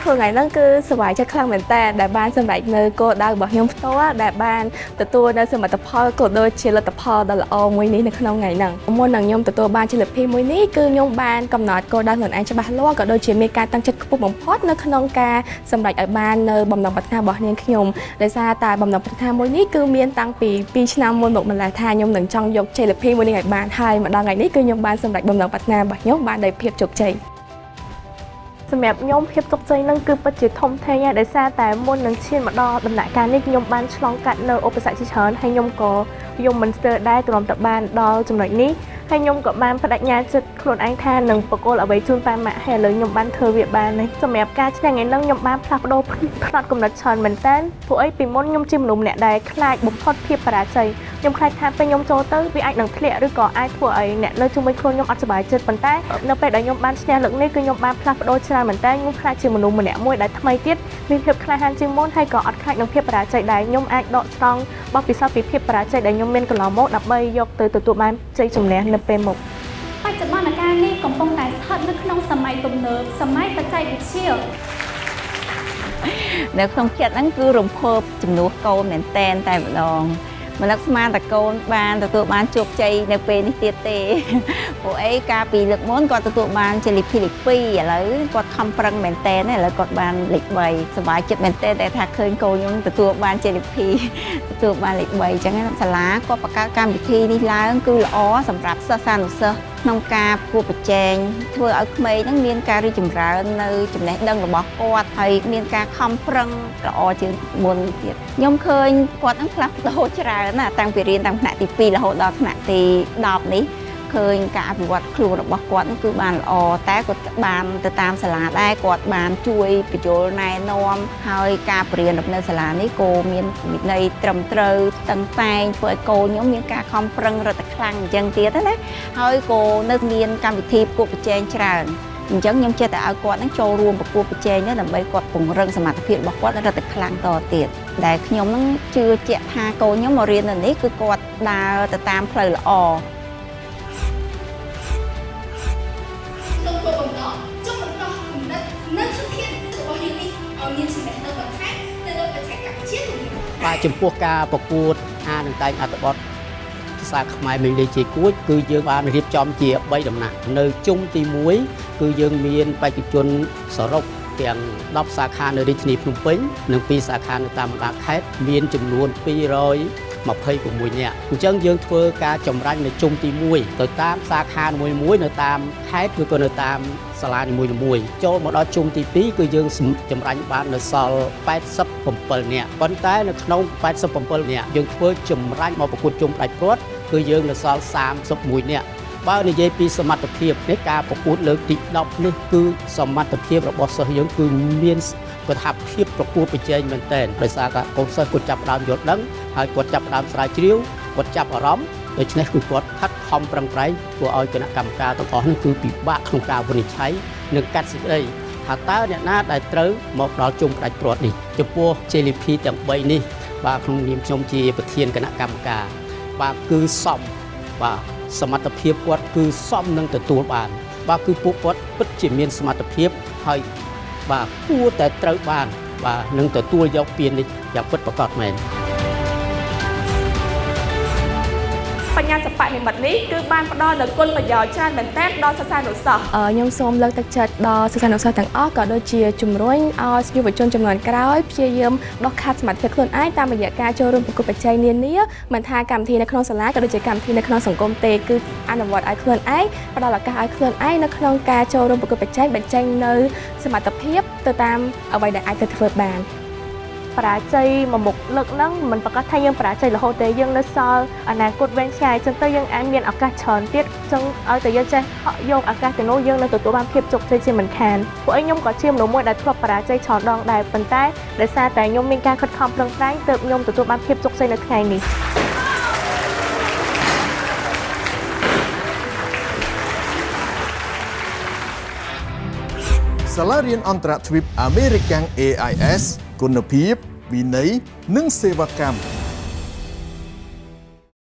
ធ្វើថ្ងៃហ្នឹងគឺសប្បាយចិត្តខ្លាំងមែនតើដែលបានសម្រេចនៅគោលដៅរបស់ខ្ញុំផ្ទាល់ដែលបានទទួលនៅសមិទ្ធផលក៏ដូចជាលទ្ធផលដ៏ល្អមួយនេះនៅក្នុងថ្ងៃហ្នឹងមុននឹងខ្ញុំទទួលបានជាលទ្ធភាពមួយនេះគឺខ្ញុំបានកំណត់គោលដៅខ្លួនឯងច្បាស់លាស់ក៏ដូចជាមានការតាំងចិត្តខ្ពស់បំផុតនៅក្នុងការសម្រេចឲ្យបាននៅបំណងប្រាថ្នារបស់នាងខ្ញុំដោយសារតែបំណងប្រាថ្នាមួយនេះគឺមានតាំងពី2ឆ្នាំមុនមកម្ល៉េះថាខ្ញុំនឹងចង់យកជ័យលាភីមួយនេះឲ្យបានហើយមកដល់ថ្ងៃនេះគឺខ្ញុំបានសម្រេចបំណងប្រាថ្នារបស់ខ្ញុំបានដោយភាពជោគជ័យសម្រាប់ខ្ញុំភាពជោគជ័យនឹងគឺពិតជាធំធេងហើយដោយសារតែមុននឹងឈានមកដល់ដំណាក់កាលនេះខ្ញុំបានឆ្លងកាត់នៅឧបសគ្គជាច្រើនហើយខ្ញុំក៏យំមិនស្ទើរដែរទ្រាំតែបានដល់ចំណុចនេះហើយខ្ញុំក៏បានបដិញ្ញាចិត្តខ្លួនឯងថានឹងបកគោលអ្វីជូនប៉ាម៉ាក់ហើយឥឡូវខ្ញុំបានធ្វើវាបានហើយសម្រាប់ការឈ្នះថ្ងៃនេះខ្ញុំបានផ្លាស់ប្ដូរផ្នត់គំនិតច្រើនមែនតើព្រោះអីពីមុនខ្ញុំជាមនុស្សម្នាក់ដែលខ្លាចបំផុតភាពបរាជ័យខ្ញុំខ្លាចថាពេលខ្ញុំចូលទៅវាអាចនឹងធ្លាក់ឬក៏អាចធ្វើឲ្យអ្នកនៅជុំវិញខ្លួនខ្ញុំអត់សុបាយចិត្តប៉ុន្តែនៅពេលដែលខ្ញុំបានឈ្នះលើកនេះគឺខ្ញុំបានផ្លាស់ប្ដូរច្រើនមែនតើខ្ញុំខ្លាចជាមនុស្សម្នាក់មួយដែលថ្មីទៀតមានភាពក្លាហានជាងមុនហើយក៏អត់ខ្លាចនឹងភាពបរាជ័យដែរខ្ញុំអាចដកស្រង់បទពិសោធន៍ពីភាពបរាជ័យដែលខ្ញុំមានកន្លងមកដើម្បីយកទៅទទួលបានជ័យជំនះនៅពេលមុខបច្ចុប្បន្នកាលនេះកំពុងតែស្ថិតនៅក្នុងសម័យទំនើបសម័យបច្ចេកវិទ្យានៅក្នុងចិត្តហ្នឹងគឺរំភើបជំនួសកូនមែនតែនតែម្ដងមិននឹកស្មានតែកូនបានទទួលបានជោគជ័យនៅពេលនេះទៀតទេព្រោះអីកាលពីលើកមុនគាត់ទទួលបានជាលេខ2ឥឡូវគាត់ខំប្រឹងមែនតែនឥឡូវគាត់បានលេខ3សប្បាយចិត្តមែនតែនតែថាឃើញកូនខ្ញុំទទួលបានជាលេខ2ទទួលបានលេខ3អញ្ចឹងសាលាគាត់បង្កើតកម្មវិធីនេះឡើងគឺល្អសម្រាប់សិស្សានុសិស្សក្នុងការប្រកួតប្រជែងធ្វើឲ្យក្មេងហ្នឹងមានការរីកចម្រើននៅចំណេះដឹងរបស់គាត់ហើយមានការខំប្រឹងល្អជាងមុនទៀតខ្ញុំឃើញគាត់ហ្នឹងផ្លាស់ប្ដូរច្រើនណាតាំងពីរៀនតាំងថ្នាក់ទី2រហូតដល់ថ្នាក់ទី10នេះឃើញការអភិវឌ្ឍខ្លួនរបស់គាត់ហ្នឹងគឺបានល្អតែគាត់បានទៅតាមសាលាដែរគាត់បានជួយបញ្យល់ណែនាំហើយការបរៀននៅសាលានេះក៏មានវិន័យត្រឹមត្រូវតឹងតែងធ្វើឲ្យកូនខ្ញុំមានការខំប្រឹងរត់តែខ្លាំងអញ្ចឹងទៀតណាហើយក៏នៅមានកម្មវិធីប្រកួតប្រជែងច្រើនអញ្ចឹងខ្ញុំចេះតែឲ្យគាត់នឹងចូលរួមប្រកួតប្រជែងដើម្បីគាត់ពង្រឹងសមត្ថភាពរបស់គាត់រត់តែខ្លាំងតទៀតដែលខ្ញុំនឹងជឿជាក់ថាកូនខ្ញុំមករៀននៅនេះគឺគាត់ដើរទៅតាមផ្លូវល្អបាទចំពោះការប្រកួតនឹងតែងអត្ថបទភាសាខ្មែរមេលេជាគួចគឺយើងបានរៀបចំជា3ដំណាក់នៅជុំទី1គឺយើងមានបេក្ខជនសរុបទាំង10សាខានៅរាជធានីភ្នំពេញនិង2សាខានៅតាមបណ្ដាខេត្តមានចំនួន226នាក់អញ្ចឹងយើងធ្វើការចម្រាញ់នៅជុំទី1ទៅតាមសាខានីមួយៗនៅតាមខេត្តឬក៏នៅតាមសាលានីមួយៗចូលមកដល់ជុំទី2គឺយើងចម្រាញ់បាននៅសល់87នាក់ប៉ុន្តែនៅក្នុង87នាក់យើងធ្វើចម្រាញ់មកប្រកួតជុំដាច់ព្រាត់គឺយើងនៅសល់31នាក់បើនិយាយពីសមត្ថភាពនេះការប្រកួតលើកទី10នេះគឺសមត្ថភាពរបស់សិស្សយើងគឺមានគាត់ថាភាពប្រកួតប្រជែងមែនទែនដោយសារតែកូនសិស្សគាត់ចាប់ផ្ដើមយល់ដឹងហើយគាត់ចាប់ផ្ដើមស្រាវជ្រាវគាត់ចាប់អារម្មណ៍ដូច្នេះគឺគាត់ខិតខំប្រឹងប្រែងធ្វើឲ្យគណៈកម្មការទាំងអស់នេះគឺពិបាកក្នុងការវិនិច្ឆ័យនិងកាត់សេចក្តីថាតើអ្នកណាដែលត្រូវមកដល់ជុំផ្ដាច់ព្រាត់នេះចំពោះ JLP ទាំង3នេះបាទក្នុងនាមខ្ញុំជាប្រធានគណៈកម្មការបាទគឺសមបាទសមត្ថភាពគាត់គឺសមនឹងទទួលបានបាទគឺពួកគាត់ពិតជាមានសមត្ថភាពហើយបាទគួរតែត្រូវបានបាទនឹងទទួលយកពាននេះយ៉ាងពិតប្រាកដមែនបញ្ញាសិប្បនិម្មិតនេះគឺបានផ្ដល់នូវគុណប្រយោជន៍ច្រើនមែនទែនដល់សិស្សានុសិស្សខ្ញុំសូមលើកទឹកចិត្តដល់សិស្សានុសិស្សទាំងអស់ក៏ដូចជាជំរុញឲ្យយុវជនចំនួនក្រោយព្យាយាមដុសខាត់សមត្ថភាពខ្លួនឯងតាមរយៈការចូលរួមប្រកួតប្រជែងនានាមិនថាកម្មវិធីនៅក្នុងសាលាក៏ដូចជាកម្មវិធីនៅក្នុងសង្គមទេគឺអនុវត្តឲ្យខ្លួនឯងផ្ដល់ឱកាសឲ្យខ្លួនឯងនៅក្នុងការចូលរួមប្រកួតប្រជែងបញ្ចេញនៅសមត្ថភាពទៅតាមអ្វីដែលអាចទៅធ្វើបានបរាជ័យមួយមុខលើកហ្នឹងមិនប្រកាសថាយើងបរាជ័យរហូតទេយើងនៅសល់អនាគតវែងឆ្ងាយចឹងទៅយើងអាចមានឱកាសច្រើនទៀតចឹងឲ្យតែយើងចេះយកឱកាសទាំងនោះយើងនឹងទទួលបានភាពជោគជ័យជាមិនខានពួកឯងខ្ញុំក៏ជាមនុស្សមួយដែលធ្លាប់បរាជ័យច្រើនដងដែរប៉ុន្តែដោយសារតែខ្ញុំមានការខិតខំប្រឹងប្រែងទើបខ្ញុំទទួលបានភាពជោគជ័យនៅថ្ងៃនេះសាលារៀនអន្តរជាតិ American AIS គុណភាពវិន័យនិងសេវាកម្ម